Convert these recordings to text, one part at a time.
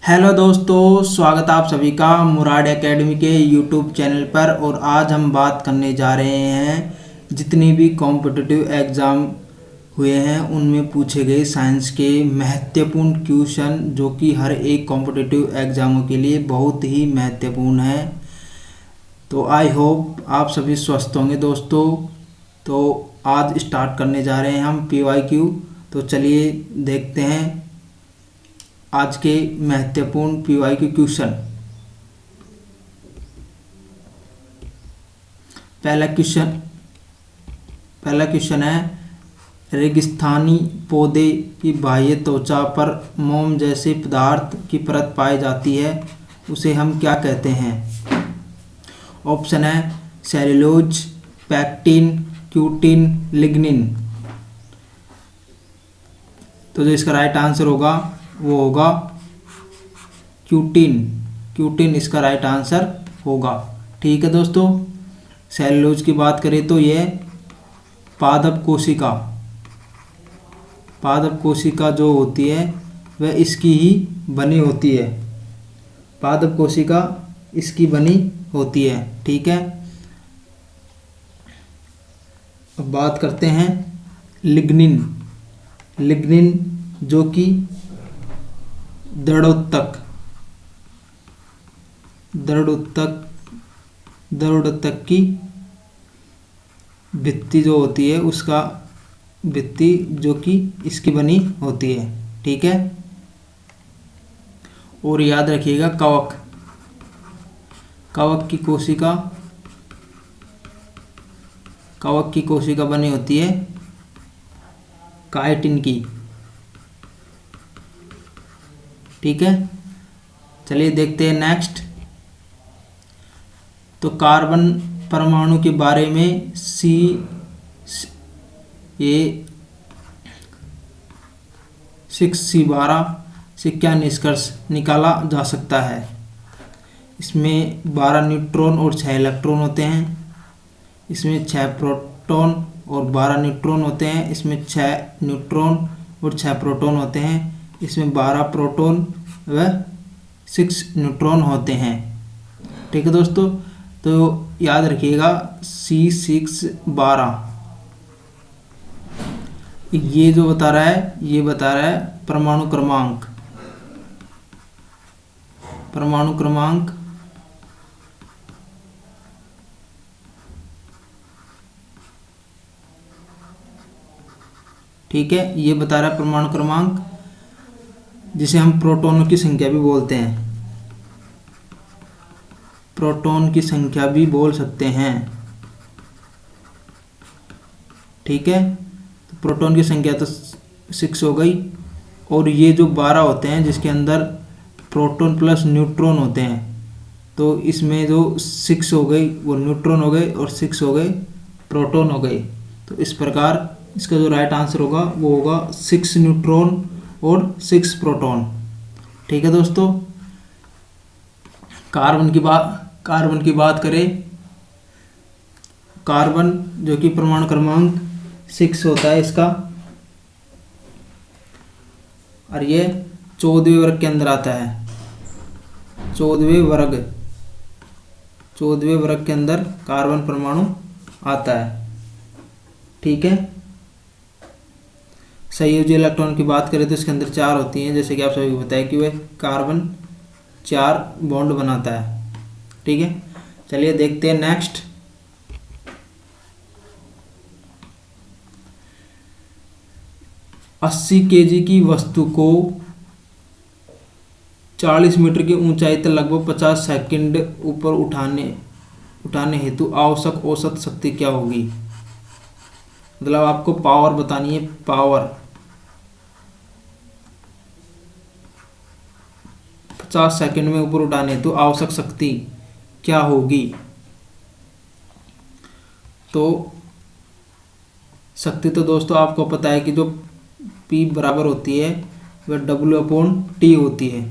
Hello दोस्तों, स्वागत है आप सभी का मुराद एकेडमी के यूट्यूब चैनल पर। और आज हम बात करने जा रहे हैं जितने भी कॉम्पिटिटिव एग्ज़ाम हुए हैं उनमें पूछे गए साइंस के महत्वपूर्ण क्वेश्चन, जो कि हर एक कॉम्पिटिटिव एग्ज़ामों के लिए बहुत ही महत्वपूर्ण है। तो आई होप आप सभी स्वस्थ होंगे दोस्तों। तो आज स्टार्ट करने जा रहे हैं हम PYQ। तो चलिए देखते हैं आज के महत्वपूर्ण PYQ क्वेश्चन। पहला क्वेश्चन है, रेगिस्तानी पौधे की बाह्य त्वचा पर मोम जैसे पदार्थ की परत पाई जाती है, उसे हम क्या कहते हैं? ऑप्शन है सेल्यूलोज, पैक्टिन, क्यूटिन, लिग्निन। तो जो इसका राइट आंसर होगा वो होगा क्यूटिन इसका राइट आंसर होगा। ठीक है दोस्तों, सेल्यूलोज की बात करें तो यह पादप कोशिका जो होती है वह इसकी ही बनी होती है। पादप कोशिका इसकी बनी होती है। ठीक है, अब बात करते हैं लिग्निन जो कि दृढ़ोत्तक की भित्ति जो होती है, उसका भित्ति जो कि इसकी बनी होती है। ठीक है, और याद रखिएगा कवक की कोशिका बनी होती है काइटिन की। ठीक है, चलिए देखते हैं नेक्स्ट। तो कार्बन परमाणु के बारे में C6C12 से क्या निष्कर्ष निकाला जा सकता है? इसमें 12 न्यूट्रॉन और 6 इलेक्ट्रॉन होते हैं। इसमें 6 प्रोटॉन और 12 न्यूट्रॉन होते हैं। इसमें 6 न्यूट्रॉन और 6 प्रोटॉन होते हैं। इसमें 12 प्रोटॉन व 6 न्यूट्रॉन होते हैं। ठीक है दोस्तों, तो याद रखिएगा C612 ये जो बता रहा है परमाणु क्रमांक ठीक है, ये बता रहा है परमाणु क्रमांक, जिसे हम प्रोटॉनों की संख्या भी बोलते हैं। प्रोटॉन की संख्या भी बोल सकते हैं। ठीक है, तो प्रोटॉन की संख्या तो 6 हो गई, और ये जो 12 होते हैं जिसके अंदर प्रोटॉन प्लस न्यूट्रॉन होते हैं, तो इसमें जो 6 हो गई वो न्यूट्रॉन हो गए और 6 हो गए प्रोटॉन हो गए। तो इस प्रकार इसका जो राइट आंसर होगा वो होगा 6 न्यूट्रॉन और 6 प्रोटॉन। ठीक है दोस्तों, कार्बन की बात करें, कार्बन जो कि परमाणु क्रमांक 6 होता है इसका, और ये 14वें वर्ग के अंदर आता है। 14वें वर्ग के अंदर कार्बन परमाणु आता है। ठीक है, संयोजी इलेक्ट्रॉन की बात करें तो इसके अंदर 4 होती हैं, जैसे कि आप सभी को बताया कि वह कार्बन 4 बॉन्ड बनाता है। ठीक है, चलिए देखते हैं नेक्स्ट। अस्सी kg की वस्तु को 40 मीटर की ऊंचाई तक लगभग 50 सेकंड ऊपर उठाने हेतु आवश्यक औसत शक्ति क्या होगी? मतलब आपको पावर बतानी है। पावर 50 सेकंड में ऊपर उठाने हेतु आवश्यक शक्ति क्या होगी? तो शक्ति तो दोस्तों आपको पता है कि जो P बराबर होती है वह W/T होती है,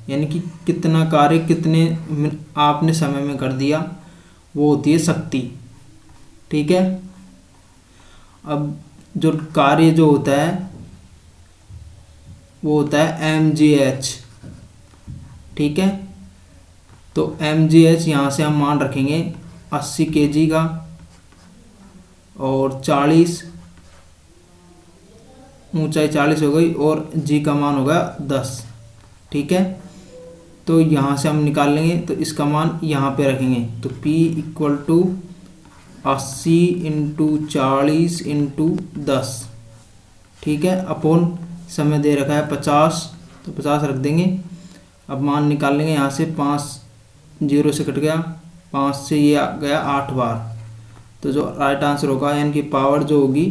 यानी कि कितना कार्य कितने आपने समय में कर दिया, वो होती है शक्ति। ठीक है, अब जो कार्य जो होता है वो होता है mgh। ठीक है। तो mgh यहाँ से हम मान रखेंगे 80 kg का और 40 ऊंचाई 40 हो गई और जी का मान होगा 10, ठीक है। तो यहाँ से हम निकाल लेंगे, तो इसका मान यहाँ पे रखेंगे, तो P equal to 80 into 40 into 10, ठीक है, अपॉन समय दे रखा है 50, तो 50 रख देंगे। अब मान निकाल लेंगे, यहाँ से 5 0 से कट गया, 5 से ये आ गया 8 बार, तो जो राइट आंसर होगा यानी कि पावर जो होगी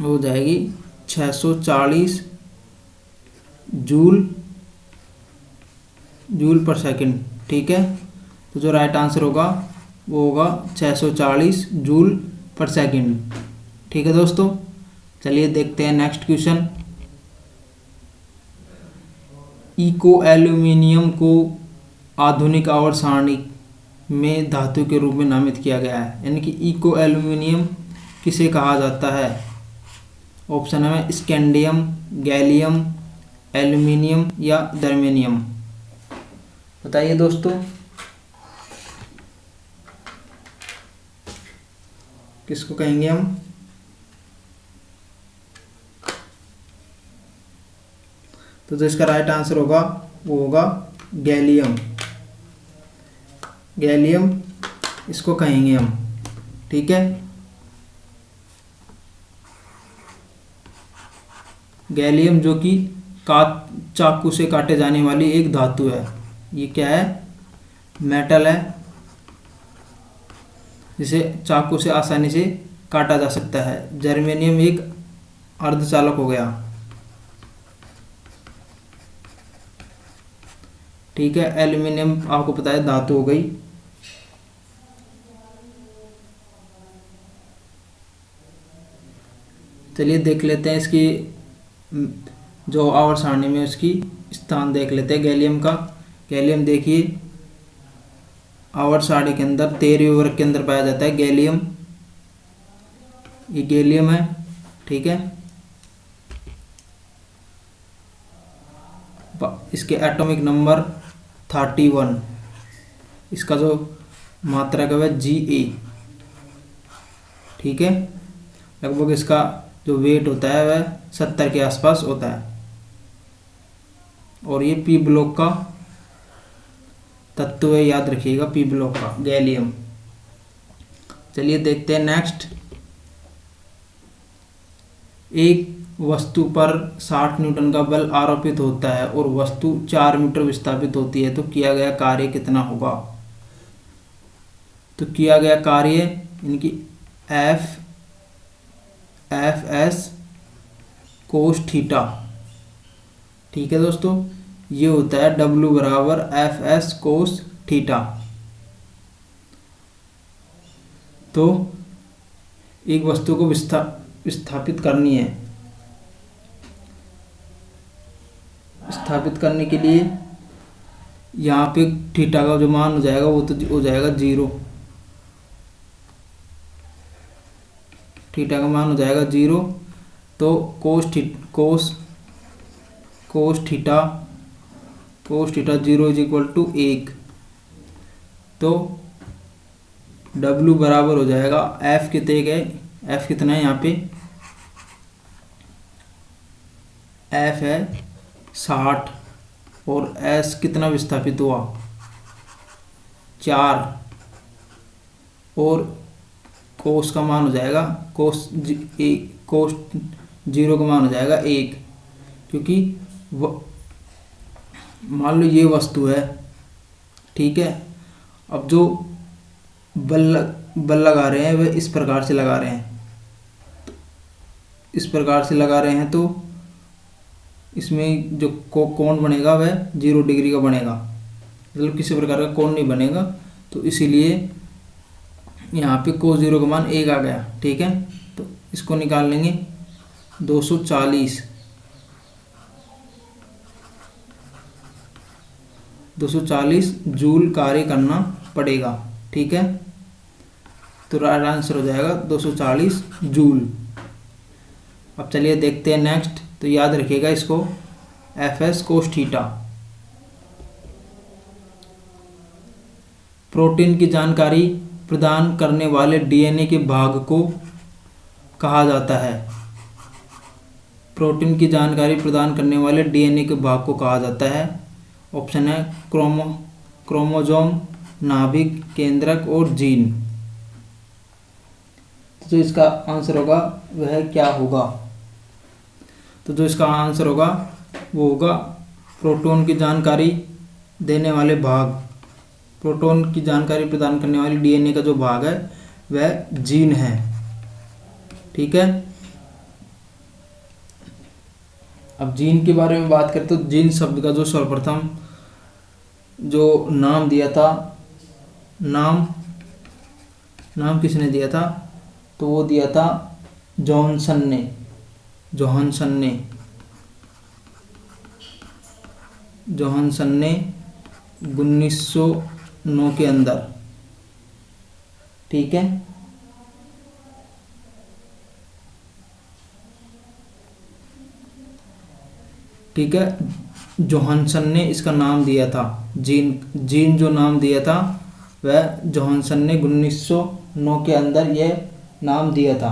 वो हो जाएगी 640 जूल पर सेकंड, ठीक है। तो जो राइट आंसर होगा वो होगा 640 जूल पर सेकंड, ठीक है दोस्तों। चलिए देखते हैं नेक्स्ट क्वेश्चन। इको एल्यूमिनियम को आधुनिक आवर्त सारणी में धातु के रूप में नामित किया गया है, यानी कि इको एल्यूमिनियम किसे कहा जाता है। ऑप्शन है स्कैंडियम, गैलियम, एल्यूमिनियम या जर्मेनियम। बताइए दोस्तों किसको कहेंगे हम। तो जो इसका राइट आंसर होगा वो होगा गैलियम, गैलियम इसको कहेंगे हम, ठीक है। गैलियम जो कि चाकू से काटे जाने वाली एक धातु है। ये क्या है, मेटल है जिसे चाकू से आसानी से काटा जा सकता है। जर्मेनियम एक अर्धचालक हो गया, ठीक है। एल्यूमिनियम आपको पता है धातु हो गई। चलिए देख लेते हैं इसकी जो आवर्त सारणी में उसकी स्थान देख लेते हैं गैलियम का। गैलियम देखिए आवर्त सारणी के अंदर 13वें वर्ग के अंदर पाया जाता है गैलियम। ये गैलियम है, ठीक है। इसके एटॉमिक नंबर 31, इसका जो मात्रा का है Ga, ठीक है। लगभग इसका जो वेट होता है वह 70 के आसपास होता है। और ये पी ब्लॉक का तत्व है, याद रखिएगा, पी ब्लॉक का गैलियम। चलिए देखते हैं नेक्स्ट। एक वस्तु पर 60 न्यूटन का बल आरोपित होता है और वस्तु 4 मीटर विस्थापित होती है, तो किया गया कार्य कितना होगा। तो किया गया कार्य इनकी एफ एस कोस थीटा, ठीक है दोस्तों। ये होता है W बराबर एफ एस कोस थीटा। तो एक वस्तु को विस्थापित करनी है, स्थापित करने के लिए यहाँ पे थीटा का जो मान हो जाएगा वो तो हो जाएगा 0, थीटा का मान हो जाएगा 0। तो cos theta 0 is equal to 1। तो W बराबर हो जाएगा F कितने गए, F कितना है यहाँ पे, F है 60 और S कितना विस्थापित हुआ 4, और कोस का मान हो जाएगा कोस 0 का मान हो जाएगा 1, क्योंकि मान लो ये वस्तु है, ठीक है। अब जो बल लगा रहे हैं वह इस प्रकार से लगा रहे हैं, इस प्रकार से लगा रहे हैं, तो इसमें जो कोण बनेगा वह 0 डिग्री का बनेगा, मतलब किसी प्रकार का कोण नहीं बनेगा। तो इसीलिए यहाँ पे कोस 0 का मान 1 आ गया, ठीक है। तो इसको निकाल लेंगे 240 जूल कार्य करना पड़ेगा, ठीक है। तो राइट आंसर हो जाएगा 240 जूल। अब चलिए देखते हैं नेक्स्ट। तो याद रखिएगा इसको F S cos theta. Protein की जानकारी प्रदान करने वाले डीएनए के भाग को कहा जाता है। प्रोटीन की जानकारी प्रदान करने वाले डीएनए के भाग को कहा जाता है। ऑप्शन है क्रोमोसोम, नाभिक, केंद्रक और जीन। तो जो इसका आंसर होगा वह क्या होगा? तो जो इसका आंसर होगा वो होगा प्रोटॉन की जानकारी देने वाले भाग, प्रोटॉन की जानकारी प्रदान करने वाली डीएनए का जो भाग है वह जीन है। ठीक है। अब जीन के बारे में बात करें तो जीन शब्द का जो सर्वप्रथम जो नाम दिया था, नाम किसने दिया था? तो वो दिया था जॉनसन ने 1909 के अंदर। ठीक है। ठीक है, जोहानसन ने इसका नाम दिया था। जीन जो नाम दिया था वह जोहानसन ने 1909 के अंदर यह नाम दिया था।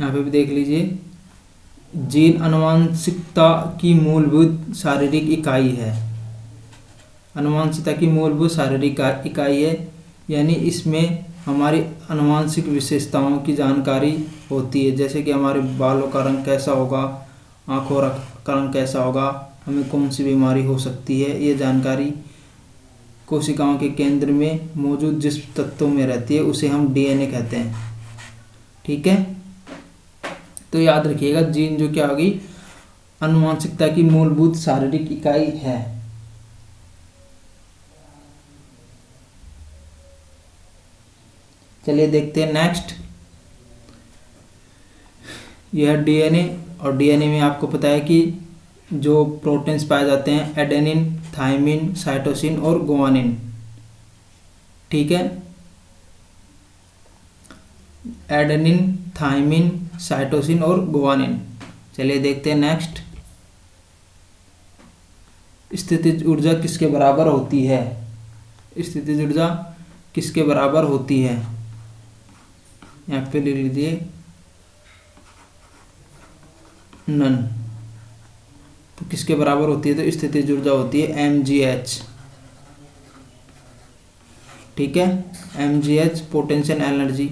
यहाँ पे भी देख लीजिए, जीन आनुवंशिकता की मूलभूत शारीरिक इकाई है। आनुवंशिकता की मूलभूत शारीरिक इकाई है, यानी इसमें हमारी आनुवंशिक विशेषताओं की जानकारी होती है, जैसे कि हमारे बालों का रंग कैसा होगा, आँखों का रंग कैसा होगा, हमें कौन सी बीमारी हो सकती है, ये जानकारी कोशिकाओं के केंद्र में मौजूद जिस तत्वों में रहती है उसे हम डीएनए कहते हैं। ठीक है। तो याद रखिएगा, जीन जो क्या होगी, आनुवंशिकता की मूलभूत शारीरिक इकाई है। चलिए देखते हैं नेक्स्ट। यह डीएनए, और डीएनए में आपको पता है कि जो प्रोटीन्स पाए जाते हैं एडेनिन, थाइमिन, साइटोसिन और गुआनिन। ठीक है। एडेनिन, थाइमिन, साइटोसिन और गुआनिन। चलिए देखते हैं नेक्स्ट। स्थितिज ऊर्जा किसके बराबर होती है? स्थितिज ऊर्जा किसके बराबर होती है? यहाँ पे लिख लीजिए नन। तो किसके बराबर होती है? तो स्थितिज ऊर्जा होती है mgh। ठीक है, mgh पोटेंशियल एनर्जी।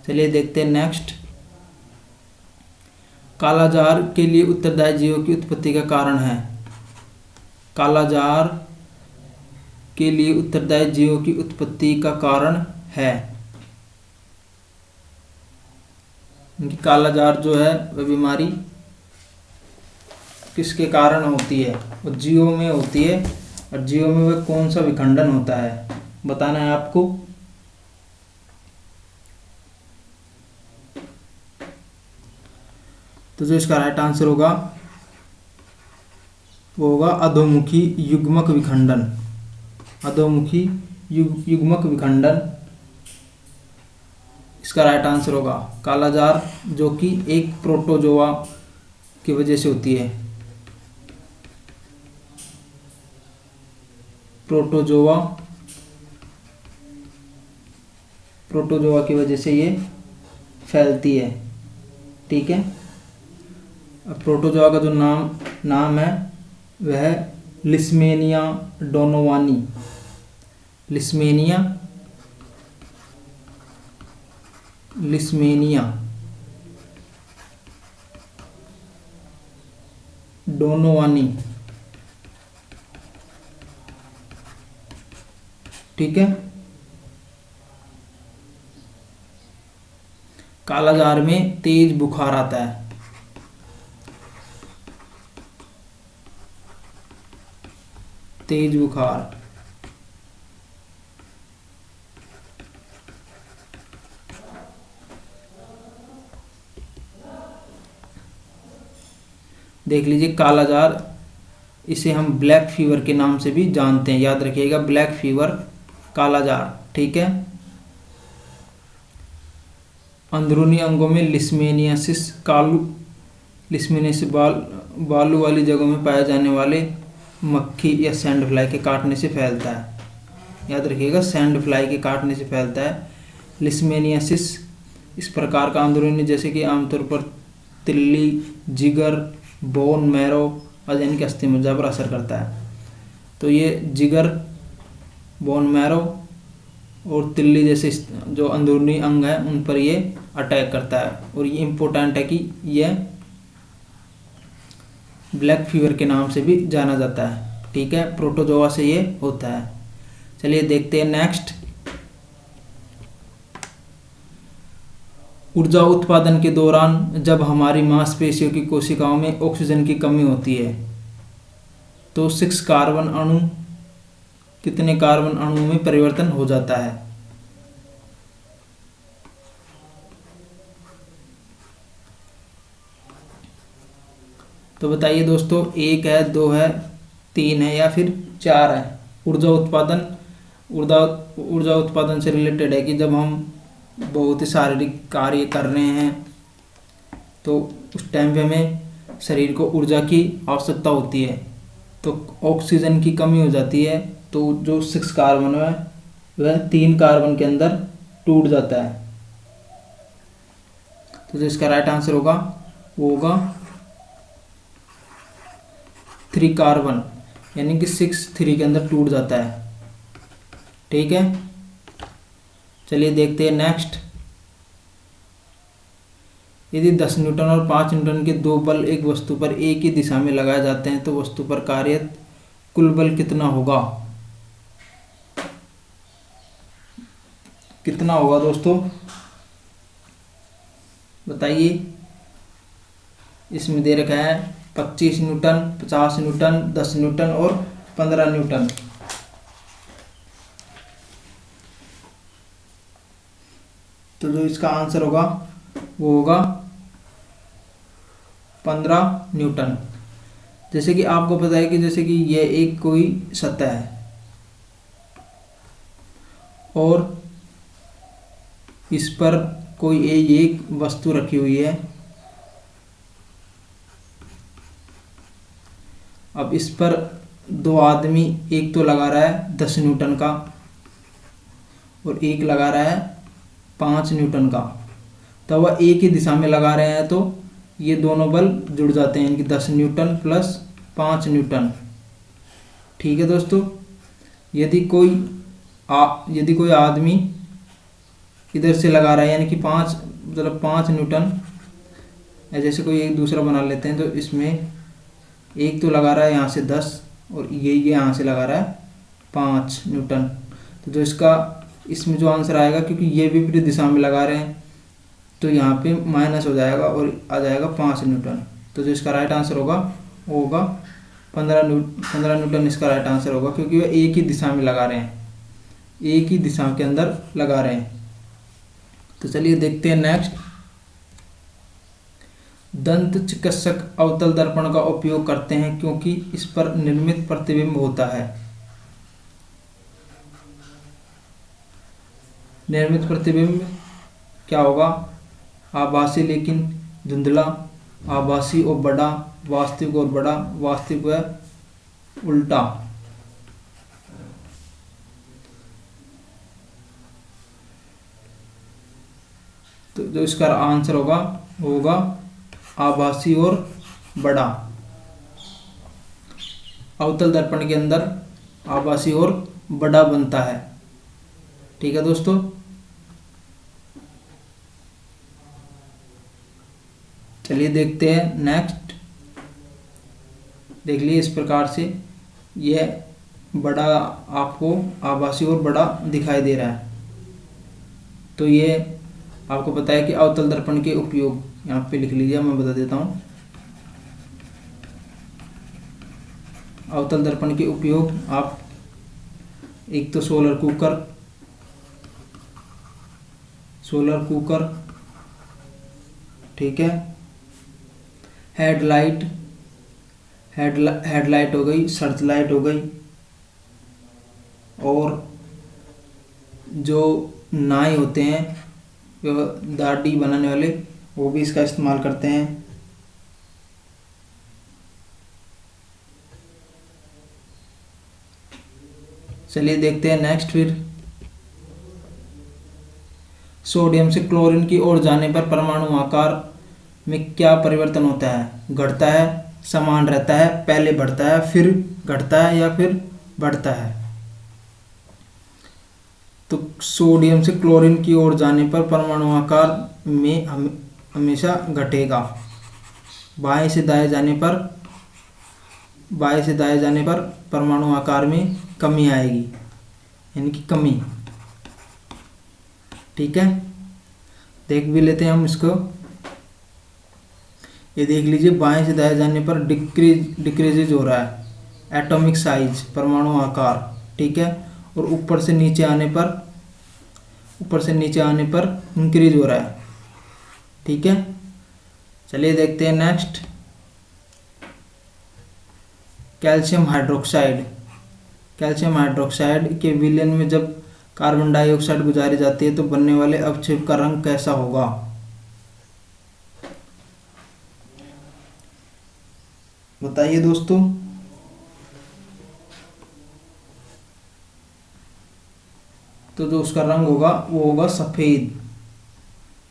चलिए देखते हैं नेक्स्ट। कालाजार के लिए उत्तरदायी जीवों की उत्पत्ति का कारण है। कालाजार के लिए उत्तरदायी जीवों की उत्पत्ति का कारण है। कालाजार जो है वह बीमारी किसके कारण होती है? वो जीवों में होती है, और जीवों में वह कौन सा विखंडन होता है बताना है आपको। तो जो इसका राइट आंसर होगा वो होगा अधोमुखी युग्मक विखंडन। अधोमुखी युग्मक विखंडन इसका राइट आंसर होगा। कालाजार जो कि एक प्रोटोजोआ की वजह से होती है। प्रोटोजोआ की वजह से ये फैलती है। ठीक है। अब प्रोटोजोआ का जो नाम है वह लिस्मेनिया डोनोवानी। Leishmania donovani. ठीक है। कालाजार में तेज बुखार आता है। तेज बुखार। देख लीजिए, कालाजार इसे हम ब्लैक फीवर के नाम से भी जानते हैं। याद रखिएगा, ब्लैक फीवर, कालाजार। ठीक है। अंदरूनी अंगों में लिस्मेनियासिस बालू वाली जगहों में पाए जाने वाले मक्खी या सैंड फ्लाई के काटने से फैलता है। याद रखिएगा, सैंड फ्लाई के काटने से फैलता है। लिस्मेनियासिस इस प्रकार का अंदरूनी, जैसे कि आमतौर पर तिल्ली, जिगर, बोन मैरो और यानी कि अस्थि मज्जा पर असर करता है। तो ये जिगर, बोन मैरो और तिल्ली जैसे जो अंदरूनी अंग है उन पर ये अटैक करता है। और ये इम्पोर्टेंट है कि यह ब्लैक फीवर के नाम से भी जाना जाता है। ठीक है, प्रोटोजोआ से ये होता है। चलिए देखते हैं नेक्स्ट। ऊर्जा उत्पादन के दौरान जब हमारी मांसपेशियों की कोशिकाओं में ऑक्सीजन की कमी होती है तो 6 कार्बन अणु कितने कार्बन अणुओं में परिवर्तन हो जाता है? तो बताइए दोस्तों, 1 है, 2 है, 3 है या फिर 4 है? ऊर्जा उत्पादन से रिलेटेड है कि जब हम बहुत ही शारीरिक कार्य कर रहे हैं तो उस टाइम पे हमें शरीर को ऊर्जा की आवश्यकता होती है, तो ऑक्सीजन की कमी हो जाती है, तो जो 6 कार्बन है वह 3 कार्बन के अंदर टूट जाता है। तो जो इसका राइट आंसर होगा वो होगा 3 कार्बन, यानी कि 6 3 के अंदर टूट जाता है। ठीक है, चलिए देखते हैं नेक्स्ट। यदि 10 न्यूटन और 5 न्यूटन के 2 बल एक वस्तु पर एक ही दिशा में लगाए जाते हैं तो वस्तु पर कार्यरत कुल बल कितना होगा? कितना होगा दोस्तों, बताइए। इसमें दे रखा है 25 न्यूटन, 50 न्यूटन, 10 न्यूटन और 15 न्यूटन। तो जो इसका आंसर होगा वो होगा 15 न्यूटन। जैसे कि आपको पता है कि जैसे कि यह एक कोई सतह है और इस पर कोई एक वस्तु रखी हुई है। अब इस पर 2 आदमी, एक तो लगा रहा है 10 न्यूटन का और एक लगा रहा है 5 न्यूटन का। तो वह एक ही दिशा में लगा रहे हैं तो ये दोनों बल जुड़ जाते हैं, इनकी 10 न्यूटन प्लस 5 न्यूटन। ठीक है दोस्तों, यदि कोई आदमी इधर से लगा रहा है यानी कि 5 न्यूटन, जैसे कोई एक दूसरा बना लेते हैं, तो इसमें एक तो लगा रहा है यहाँ से 10 और ये यहाँ से लगा रहा है 5 न्यूटन। तो जो इसमें जो आंसर आएगा, क्योंकि ये विपरीत दिशा में लगा रहे हैं तो यहाँ पे माइनस हो जाएगा और आ जाएगा 5 न्यूटन। तो जो इसका राइट आंसर होगा वो होगा 15 न्यूटन इसका राइट आंसर होगा, क्योंकि वह एक ही दिशा में लगा रहे हैं, एक ही दिशा के अंदर लगा रहे हैं। तो चलिए देखते हैं नेक्स्ट। दंत चिकित्सक अवतल दर्पण का उपयोग करते हैं क्योंकि इस पर निर्मित प्रतिबिंब होता है। निर्मित प्रतिबिंब क्या होगा? आभासी लेकिन धुंधला, आभासी और बड़ा, वास्तविक और बड़ा, वास्तविक व उल्टा। तो जो इसका आंसर होगा वो होगा आभासी और बड़ा। अवतल दर्पण के अंदर आभासी और बड़ा बनता है। ठीक है दोस्तों, चलिए देखते हैं नेक्स्ट। देख लीजिए इस प्रकार से यह बड़ा आपको आभासी और बड़ा दिखाई दे रहा है। तो ये आपको पता है कि अवतल दर्पण के उपयोग यहाँ पे लिख लीजिए, मैं बता देता हूँ। अवतल दर्पण के उपयोग आप एक तो सोलर कुकर, ठीक है, हेडलाइट हो गई, सर्च लाइट हो गई, और जो नाई होते हैं दाढ़ी बनाने वाले, वो भी इसका इस्तेमाल करते हैं। चलिए देखते हैं नेक्स्ट फिर। सोडियम से क्लोरीन की ओर जाने पर परमाणु आकार में क्या परिवर्तन होता है? घटता है, समान रहता है, पहले बढ़ता है फिर घटता है या फिर बढ़ता है? तो सोडियम से क्लोरीन की ओर जाने पर परमाणु आकार में हमेशा घटेगा। बाएं से दाएं जाने पर परमाणु आकार में कमी आएगी, यानी कि कमी। ठीक है, देख भी लेते हैं हम इसको। ये देख लीजिए, बाएं से दाएं जाने पर डिक्रीजेज हो रहा है एटॉमिक साइज, परमाणु आकार। ठीक है, और ऊपर से नीचे आने पर इंक्रीज हो रहा है। ठीक है, चलिए देखते हैं नेक्स्ट। कैल्शियम हाइड्रोक्साइड के विलयन में जब कार्बन डाइऑक्साइड गुजारी जाती है तो बनने वाले अवक्षेप का रंग कैसा होगा? बताइए दोस्तों। तो जो उसका रंग होगा वो होगा सफेद।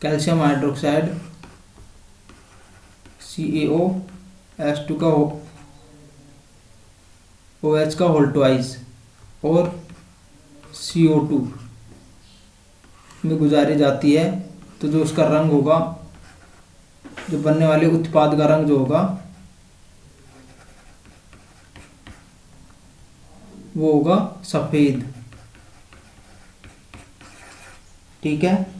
कैल्शियम हाइड्रोक्साइड CaO H2 का OH का होल ट्वाइस और CO2 में गुजारी जाती है, तो जो उसका रंग होगा, जो बनने वाले उत्पाद का रंग जो होगा वो होगा सफेद। ठीक है,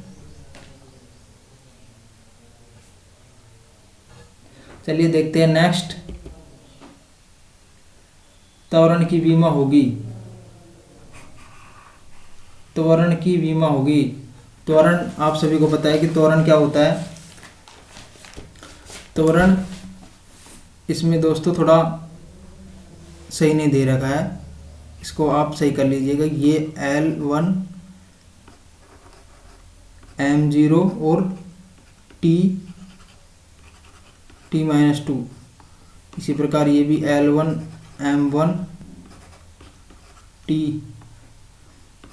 चलिए देखते हैं नेक्स्ट। त्वरण की विमा होगी। त्वरण आप सभी को पता है कि त्वरण क्या होता है। त्वरण इसमें दोस्तों थोड़ा सही नहीं दे रखा है, इसको आप सही कर लीजिएगा। ये L1 M0 और T-2, इसी प्रकार ये भी L1 M1 T,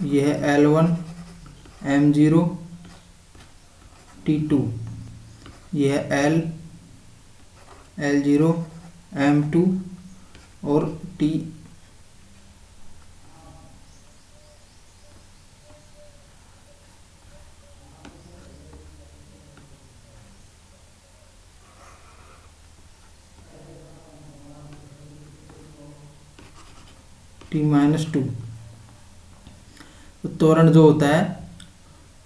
ये है L1 M0 T2, ये है L0 M2 और T। T-2। तो त्वरण जो होता है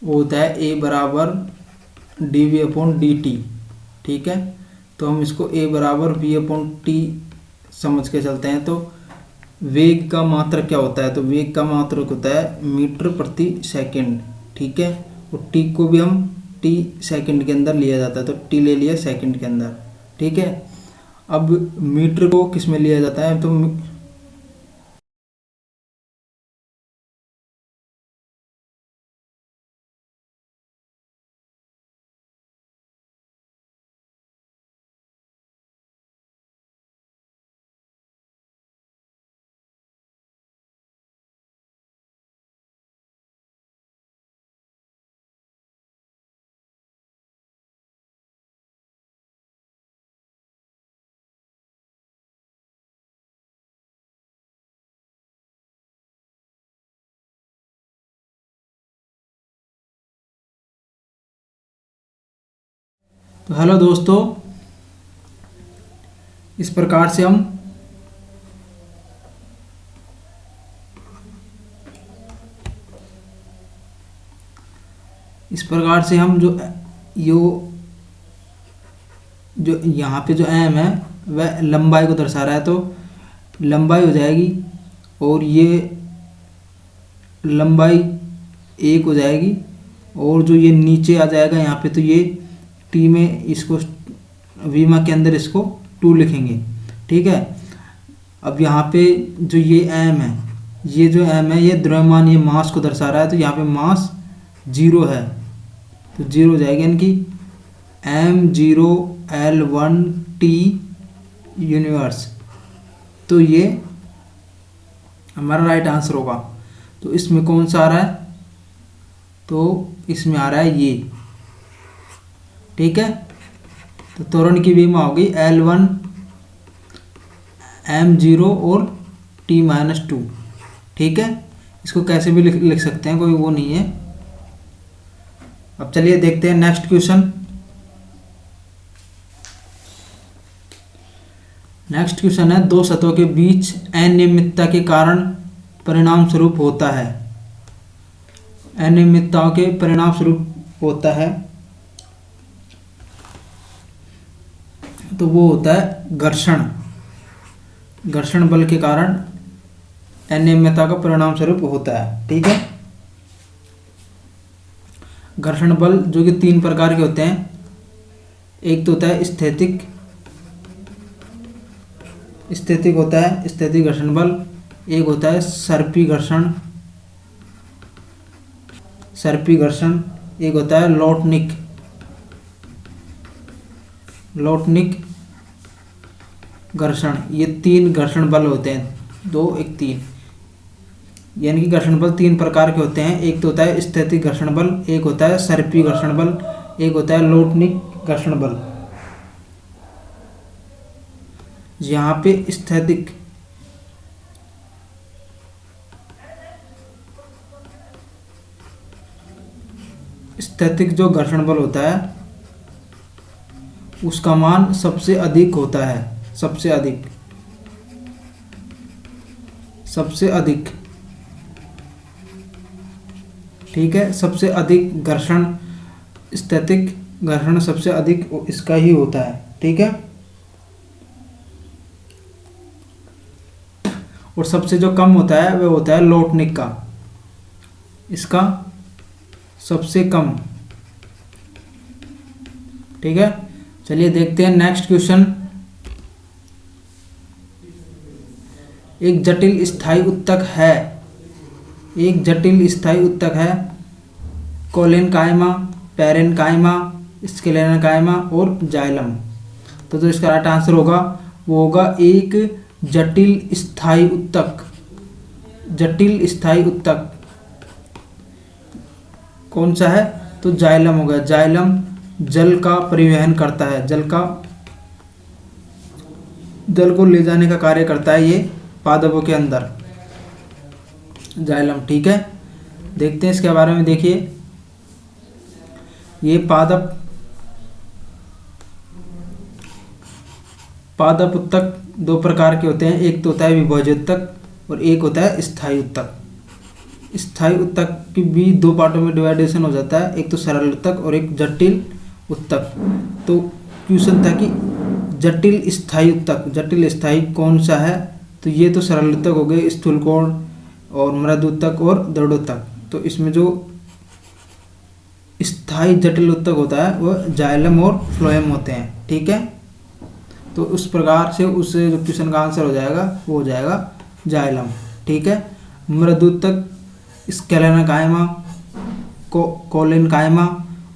वो होता है A बराबर dV/dt। ठीक है, तो हम इसको A बराबर V/T समझ के चलते हैं। तो वेग का मात्रक क्या होता है? तो वेग का मात्रक होता है मीटर प्रति सेकंड। ठीक है, और T को भी हम T सेकंड के अंदर लिया जाता है, तो T ले लिया सेकंड के अंदर। ठीक है, अब मीटर को किस में लिया जाता है? तो तो हेलो दोस्तों, इस प्रकार से हम जो यहाँ पे जो एम है वह लंबाई को दर्शा रहा है, तो लंबाई हो जाएगी और ये लंबाई 1 हो जाएगी, और जो ये नीचे आ जाएगा यहाँ पे, तो ये टी में इसको वीमा के अंदर इसको 2 लिखेंगे। ठीक है, अब यहाँ पे जो ये एम है, ये जो एम है ये द्रव्यमान, ये मास को दर्शा रहा है, तो यहाँ पे मास 0 है, तो 0 हो जाएगा, यानी कि M0L1T यूनिवर्स। तो ये हमारा राइट आंसर होगा। तो इसमें कौन सा आ रहा है, तो इसमें आ रहा है ये, ठीक है। तो त्वरण की विमा होगी L1 M0 और T-2, ठीक है। इसको कैसे भी लिख सकते हैं, कोई वो नहीं है। अब चलिए देखते हैं नेक्स्ट क्वेश्चन। नेक्स्ट क्वेश्चन है, दो सतहों के बीच अनियमितता के कारण परिणाम स्वरूप होता है, अनियमितताओं के परिणाम स्वरूप होता है, तो वो होता है घर्षण। घर्षण बल के कारण अनियमितता का परिणाम स्वरूप होता है, ठीक है। घर्षण बल जो कि 3 प्रकार के होते हैं। एक तो होता है स्थैतिक होता है, स्थैतिक घर्षण बल। एक होता है सर्पी घर्षण। एक होता है लौटनिक घर्षण। ये 3 घर्षण बल होते हैं, 2 1 3, यानी कि घर्षण बल 3 प्रकार के होते हैं। एक तो होता है स्थैतिक घर्षण बल, एक होता है सर्पी घर्षण बल, एक होता है लौटनिक घर्षण बल। यहाँ पे स्थैतिक जो घर्षण बल होता है उसका मान सबसे अधिक होता है, सबसे अधिक, ठीक है। सबसे अधिक घर्षण, स्थैतिक घर्षण सबसे अधिक इसका ही होता है, ठीक है। और सबसे जो कम होता है वह होता है लौटनिक का, इसका सबसे कम, ठीक है। चलिए देखते हैं नेक्स्ट क्वेश्चन। एक जटिल स्थायी उत्तक है, कोलेनकाइमा, पेरेनकाइमा, स्क्लेरेनकाइमा और जाइलम। तो जो इसका राइट आंसर होगा वो होगा एक जटिल स्थायी उत्तक। कौन सा है, तो जाइलम होगा। जाइलम जल का परिवहन करता है, जल को ले जाने का कार्य करता है ये पादपों के अंदर, जाइलम, ठीक है। देखते हैं इसके बारे में। देखिए ये पादप उत्तक 2 प्रकार के होते हैं। एक तो होता है विभोज्य उत्तक और एक होता है स्थायी उत्तक। स्थायी उत्तक की भी 2 पार्टों में डिवाइडेशन हो जाता है, एक तो सरल उत्तक और एक जटिल उत्तक। तो क्वेश्चन था कि जटिल स्थायी कौन सा है, तो ये तो सरल उत्तक हो गए, स्थूलकोण और मृदु उत्तक और दृढ़ उत्तक। तो इसमें जो स्थायी जटिल उत्तक होता है वह जाइलम और फ्लोएम होते हैं, ठीक है। तो उस प्रकार से उस जो क्वेश्चन का आंसर हो जाएगा वो हो जाएगा जाइलम, ठीक है। मृदु उत्तक स्क्लेरेनकाइमा, कोलेनकाइमा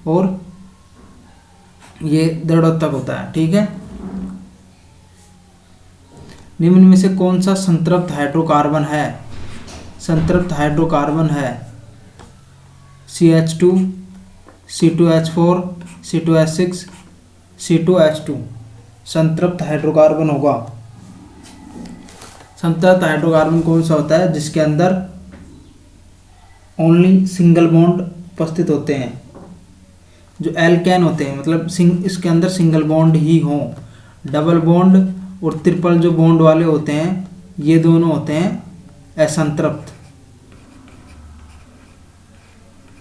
और ये दृढ़ उत्तक होता है, ठीक है। निम्न में से कौन सा संतृप्त हाइड्रोकार्बन है? संतृप्त हाइड्रोकार्बन है CH2, C2H4, C2H6, C2H2 संतृप्त हाइड्रोकार्बन होगा। संतृप्त हाइड्रोकार्बन कौन सा होता है? जिसके अंदर ओनली सिंगल बॉन्ड उपस्थित होते हैं। जो एल्केन होते हैं मतलब इसके अंदर सिंगल बॉन्ड ही हो। डबल बॉन्ड और ट्रिपल जो बॉन्ड वाले होते हैं ये दोनों होते हैं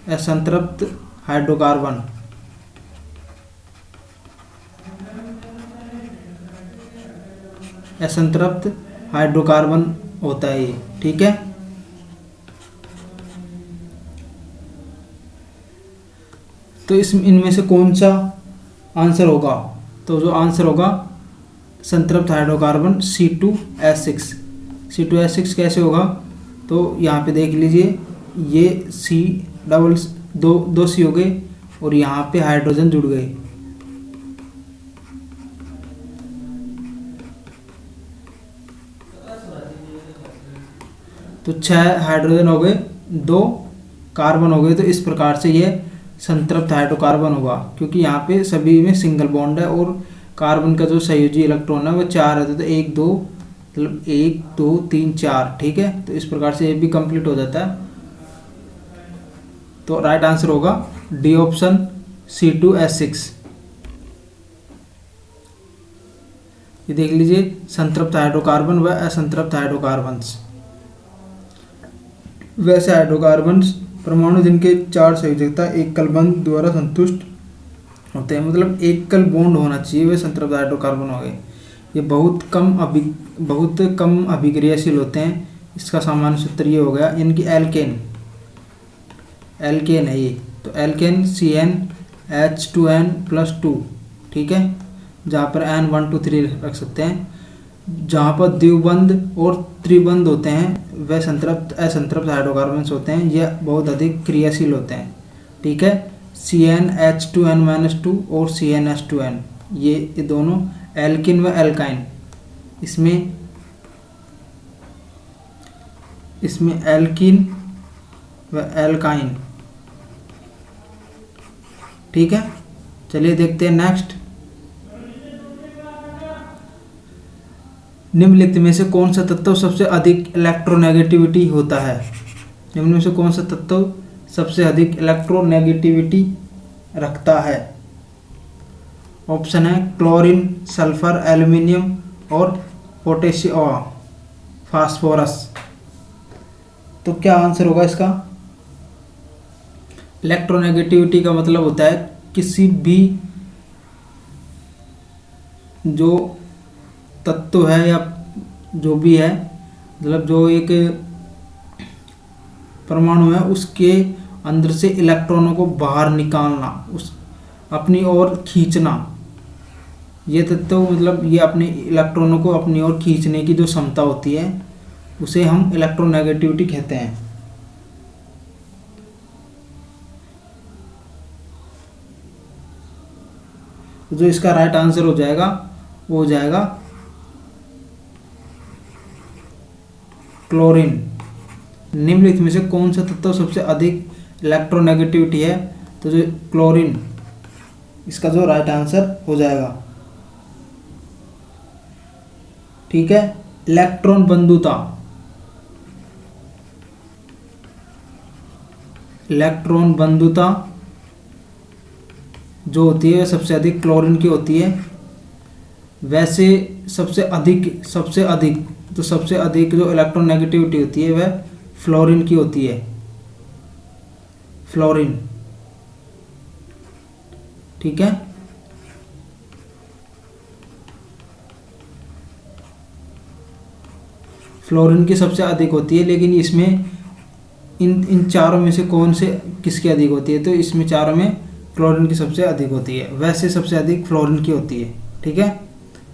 असंतृप्त हाइड्रोकार्बन। असंतृप्त हाइड्रोकार्बन होता है ये, ठीक है। तो इनमें से कौन सा आंसर होगा? तो जो आंसर होगा संतृप्त हाइड्रोकार्बन C2H6। C2H6 कैसे होगा? तो यहाँ पे देख लीजिए, ये दो C हो गए और यहाँ पे हाइड्रोजन जुड़ गए। तो तो 6 हाइड्रोजन हो गए, 2 कार्बन हो गए। तो इस प्रकार से ये संतृप्त हाइड्रोकार्बन होगा, क्योंकि यहाँ पे सभी में सिंगल बॉन्ड है और कार्बन का जो संयोजी इलेक्ट्रॉन है वो 4 है। तो 1 2 मतलब 1 2 3 4, ठीक है। तो इस प्रकार से ये भी कंप्लीट हो जाता है। तो राइट आंसर होगा डी ऑप्शन C2H6। ये देख लीजिए संतृप्त हाइड्रोकार्बन व असंतृप्त हाइड्रोकार्बन्स। वैसे हाइड्रोकार्बन्स परमाणु जिनके 4 संयोजकता एकल बंध द्वारा संतुष्ट होते हैं, मतलब एकल बॉन्ड होना चाहिए, वे संतृप्त हाइड्रोकार्बन हो गए। ये बहुत कम अभिक्रियाशील होते हैं। इसका सामान्य सूत्र ये हो गया, इनकी एल्केन है ये। तो एल्केन CnH2n+2, ठीक है, जहाँ पर N1 2 3 रख सकते हैं। जहाँ पर द्विबंध और त्रिबंध होते हैं वह असंतृप्त हाइड्रोकार्बन्स होते हैं। यह बहुत अधिक क्रियाशील होते हैं, ठीक है। CnH2n-2 और CnH2n, ये दोनों एल्किन व एल्काइन। इसमें एल्किन व एल्काइन, ठीक है। चलिए देखते हैं नेक्स्ट। निम्नलिखित में से कौन सा तत्व सबसे अधिक इलेक्ट्रोनेगेटिविटी होता है? निम्न में से कौन सा तत्व सबसे अधिक इलेक्ट्रोनेगेटिविटी रखता है? ऑप्शन है क्लोरीन, सल्फर, एल्युमिनियम और पोटेशियम, फास्फोरस। तो क्या आंसर होगा इसका? इलेक्ट्रोनेगेटिविटी का मतलब होता है किसी भी जो तत्व है या जो भी है, मतलब जो एक परमाणु है उसके अंदर से इलेक्ट्रॉनों को बाहर निकालना, उस अपनी ओर खींचना, ये तत्व मतलब ये अपने इलेक्ट्रॉनों को अपनी ओर खींचने की जो क्षमता होती है उसे हम इलेक्ट्रोनेगेटिविटी कहते हैं। जो इसका राइट आंसर हो जाएगा वो हो जाएगा क्लोरीन। निम्नलिखित में से कौन सा तत्व सबसे अधिक इलेक्ट्रोनेगेटिविटी है? तो जो क्लोरीन, इसका जो राइट आंसर हो जाएगा, ठीक है। इलेक्ट्रॉन बंधुता, इलेक्ट्रॉन बंधुता जो होती है सबसे अधिक क्लोरीन की होती है। वैसे सबसे अधिक जो इलेक्ट्रोनेगेटिविटी होती है वह फ्लोरीन की होती है, फ्लोरीन, ठीक है। फ्लोरीन की सबसे अधिक होती है, लेकिन इसमें इन चारों में से कौन से किसकी अधिक होती है? तो इसमें चारों में क्लोरीन की सबसे अधिक होती है। वैसे सबसे अधिक फ्लोरीन की होती है, ठीक है।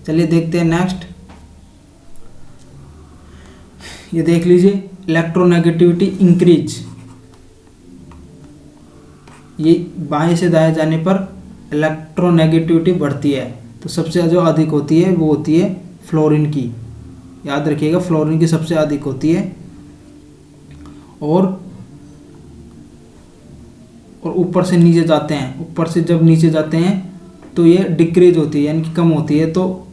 चलिए देखते हैं नेक्स्ट। ये देख लीजिए इलेक्ट्रोनेगेटिविटी इंक्रीज, ये बाएं से दाएं जाने पर इलेक्ट्रोनेगेटिविटी बढ़ती है। तो सबसे जो अधिक होती है वो होती है फ्लोरीन की, याद रखिएगा फ्लोरीन की सबसे अधिक होती है। और ऊपर से नीचे जाते हैं, ऊपर से जब नीचे जाते हैं तो ये डिक्रीज होती है, यानी कि कम होती है। तो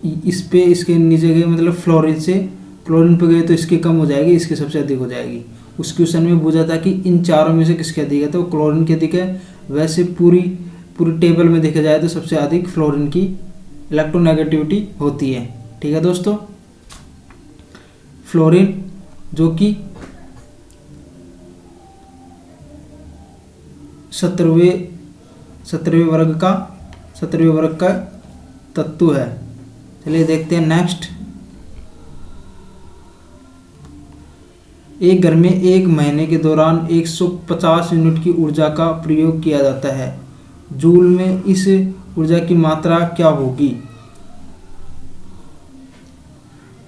इस पे इसके नीचे गए मतलब फ्लोरीन से क्लोरीन पे गए तो इसकी कम हो जाएगी, इसकी सबसे अधिक हो जाएगी। उस क्वेश्चन में पूछा था कि इन चारों में से किसकी अधिक है, तो क्लोरीन की अधिक है। वैसे पूरी टेबल में देखा जाए तो सबसे अधिक फ्लोरीन की इलेक्ट्रोनेगेटिविटी होती है, ठीक है दोस्तों। फ्लोरीन जो कि 17वें वर्ग का तत्व है। चलिए देखते हैं नेक्स्ट। एक घर में एक महीने के दौरान 150 यूनिट की ऊर्जा का प्रयोग किया जाता है। जूल में इस ऊर्जा की मात्रा क्या होगी?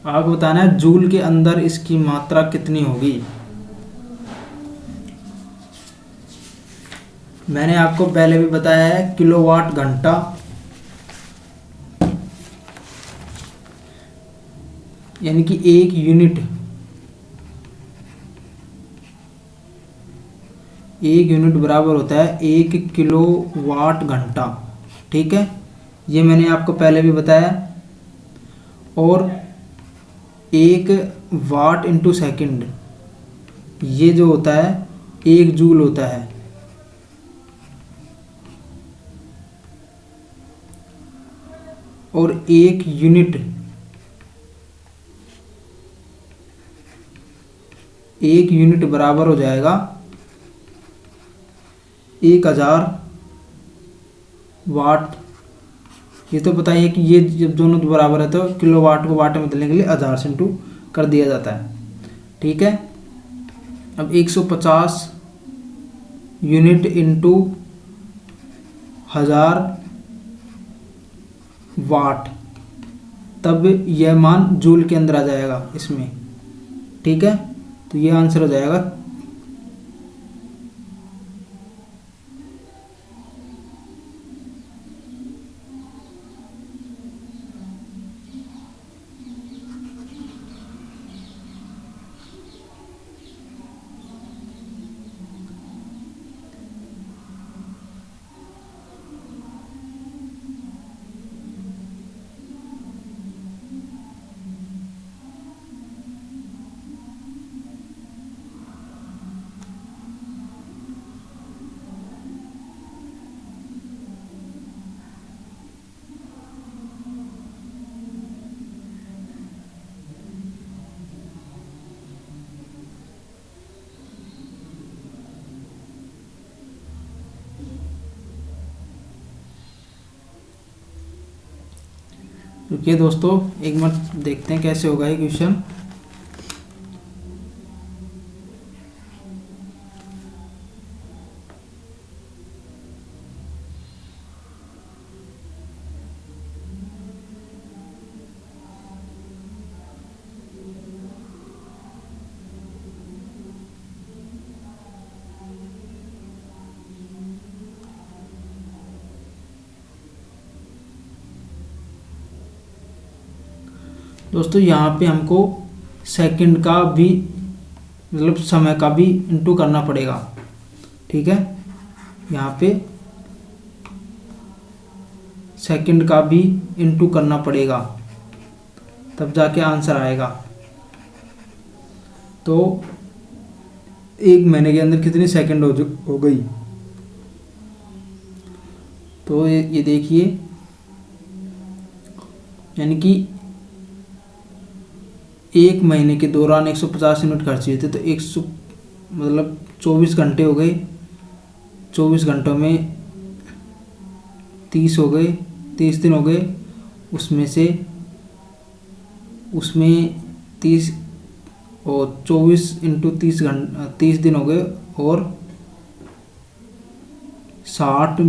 आपको बताना है जूल के अंदर इसकी मात्रा कितनी होगी। मैंने आपको पहले भी बताया है किलोवाट घंटा, यानी कि एक यूनिट 1 यूनिट बराबर होता है 1 किलोवाट घंटा। ठीक है, ये मैंने आपको पहले भी बताया। और 1 वाट इंटू सेकेंड, ये जो होता है 1 जूल होता है। और 1 यूनिट, 1 यूनिट बराबर हो जाएगा 1000 वाट। ये तो पता ही है कि ये जब दोनों बराबर है तो किलो वाट को वाट में बदलने के लिए 1000 से इंटू कर दिया जाता है। ठीक है, अब 150 यूनिट इंटू 1000 वाट, तब यह मान जूल के अंदर आ जाएगा इसमें। ठीक है, तो ये आंसर हो जाएगा। रुकिए दोस्तों, एक मिनट देखते हैं कैसे होगा ये क्वेश्चन। दोस्तों यहाँ पे हमको सेकंड का भी मतलब समय का भी इंटू करना पड़ेगा। ठीक है, यहाँ पे सेकंड का भी इंटू करना पड़ेगा, तब जाके आंसर आएगा। तो 1 महीने के अंदर कितनी सेकंड हो गई, तो ये देखिए, यानी कि 1 महीने के दौरान 150 यूनिट खर्च हुए थे, तो 100 मतलब 24 घंटे हो गए। 24 घंटों में 30 हो गए, 30 दिन हो गए। उसमें 30 और 24 इंटू 30 दिन हो गए, और 60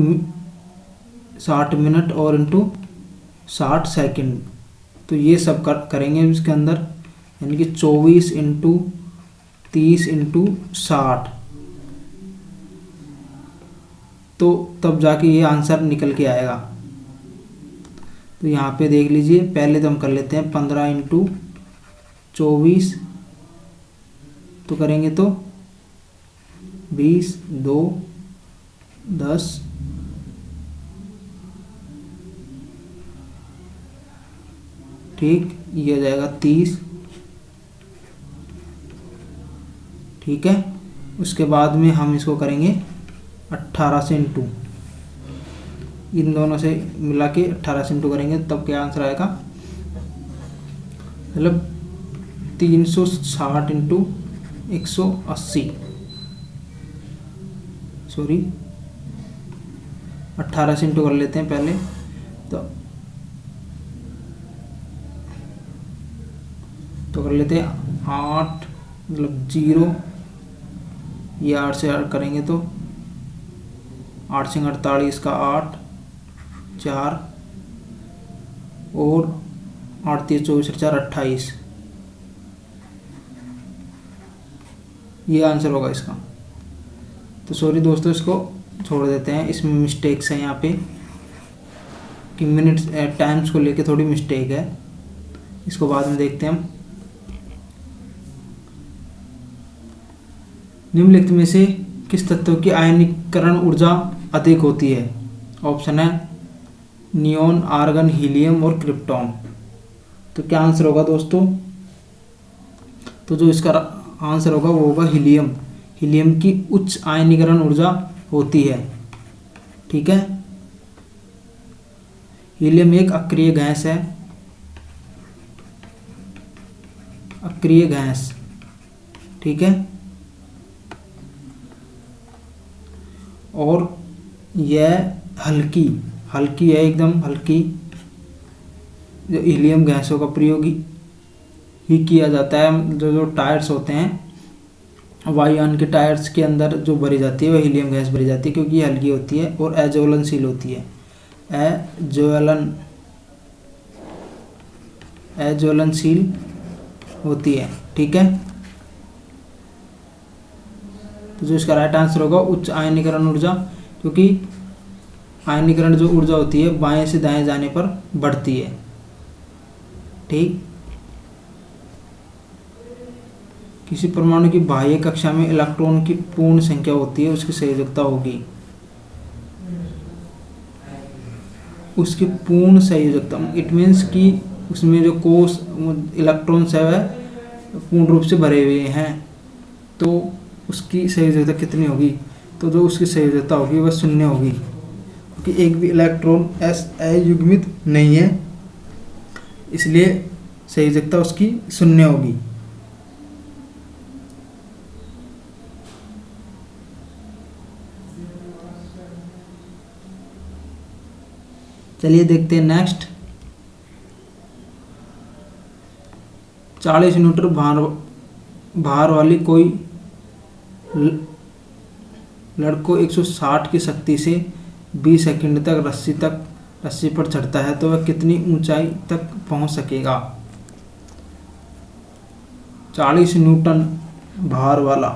मिनट और इंटू 60 सेकेंड। तो ये सब करेंगे इसके अंदर, यानी कि 24 इंटू 30 इंटू 60, तो तब जाके ये आंसर निकल के आएगा। तो यहाँ पे देख लीजिए, पहले तो हम कर लेते हैं 15 इंटू 24, तो करेंगे तो 20, 2, 10, ठीक, ये हो जाएगा 30। ठीक है, उसके बाद में हम इसको करेंगे 18 से इंटू, इन दोनों से मिला के 18 से इंटू करेंगे, तब क्या आंसर आएगा, मतलब 360 इंटू 180, सॉरी 18 से इंटू कर लेते हैं पहले। तो कर लेते हैं 8, मतलब 0, ये 8 से ऐड करेंगे तो 8 से 48 का 8, 4, और 8 3 24 4 28, ये आंसर होगा इसका। तो सॉरी दोस्तों, इसको छोड़ देते हैं, इसमें मिस्टेक्स हैं यहाँ पे कि मिनट्स टाइम्स को लेके थोड़ी मिस्टेक है, इसको बाद में देखते हैं हम। निम्नलिखित में से किस तत्व की आयनीकरण ऊर्जा अधिक होती है? ऑप्शन है नियोन, आर्गन, हीलियम और क्रिप्टॉन। तो क्या आंसर होगा दोस्तों? तो जो इसका आंसर होगा वो होगा हीलियम। हीलियम की उच्च आयनीकरण ऊर्जा होती है। ठीक है, हीलियम एक अक्रिय गैस है, अक्रिय गैस। ठीक है, और यह हल्की है, एकदम हल्की। जो हीलियम गैसों का प्रयोग ही किया जाता है, जो टायर्स होते हैं वायुयान के टायर्स के अंदर जो भरी जाती है वह हीलियम गैस भरी जाती है, क्योंकि ये हल्की होती है और अज्वलनशील होती है। अज्वलनशील होती है। ठीक है, तो जो इसका राइट आंसर होगा उच्च आयनीकरण ऊर्जा, क्योंकि आयनीकरण जो ऊर्जा होती है बाएं से दाएं जाने पर बढ़ती है। ठीक, किसी परमाणु की बाह्य कक्षा में इलेक्ट्रॉन की पूर्ण संख्या होती है, उसकी संयोजकता होगी, उसकी पूर्ण संयोजकता। इट मीन्स कि उसमें जो कोष इलेक्ट्रॉन्स है वह पूर्ण रूप से भरे हुए हैं, तो उसकी संयोजकता कितनी होगी? तो जो उसकी संयोजकता होगी वह 0 होगी, क्योंकि एक भी इलेक्ट्रॉन अयुग्मित नहीं है, इसलिए संयोजकता उसकी 0 होगी। चलिए देखते हैं नेक्स्ट। 40 न्यूटन भार वाली कोई लड़को 160 की शक्ति से 20 सेकंड तक रस्सी पर चढ़ता है तो वह कितनी ऊंचाई तक पहुंच सकेगा? 40 न्यूटन भार वाला,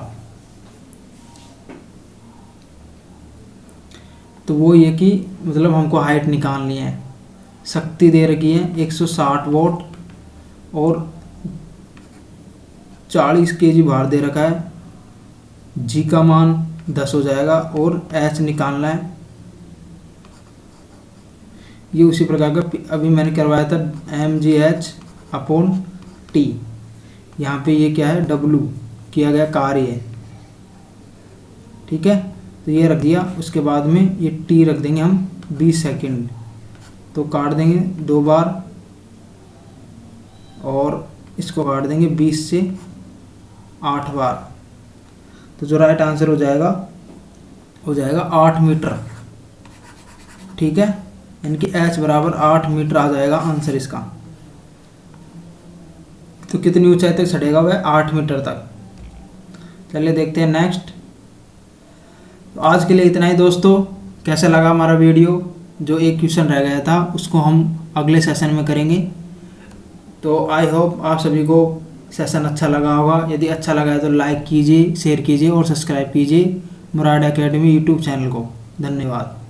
तो वो ये कि मतलब हमको हाइट निकालनी है। शक्ति दे रखी है 160 वोल्ट और 40 केजी भार दे रखा है। जी का मान 10 हो जाएगा और एच निकालना है। ये उसी प्रकार का अभी मैंने करवाया था mgh/t। यहाँ पे ये क्या है? W किया गया कार्य है। ठीक है, तो ये रख दिया। उसके बाद में ये t रख देंगे हम 20 सेकंड, तो काट देंगे 2 बार और इसको काट देंगे 20 से 8 बार। तो जो राइट आंसर हो जाएगा 8 मीटर। ठीक है, यानी कि h बराबर 8 मीटर आ जाएगा आंसर इसका। तो कितनी ऊंचाई तक चढ़ेगा? वह 8 मीटर तक। चलिए देखते हैं नेक्स्ट। तो आज के लिए इतना ही दोस्तों। कैसा लगा हमारा वीडियो? जो एक क्वेश्चन रह गया था उसको हम अगले सेशन में करेंगे। तो आई होप आप सभी को सेशन अच्छा लगा होगा। यदि अच्छा लगा है तो लाइक कीजिए, शेयर कीजिए और सब्सक्राइब कीजिए मुराद एकेडमी यूट्यूब चैनल को। धन्यवाद।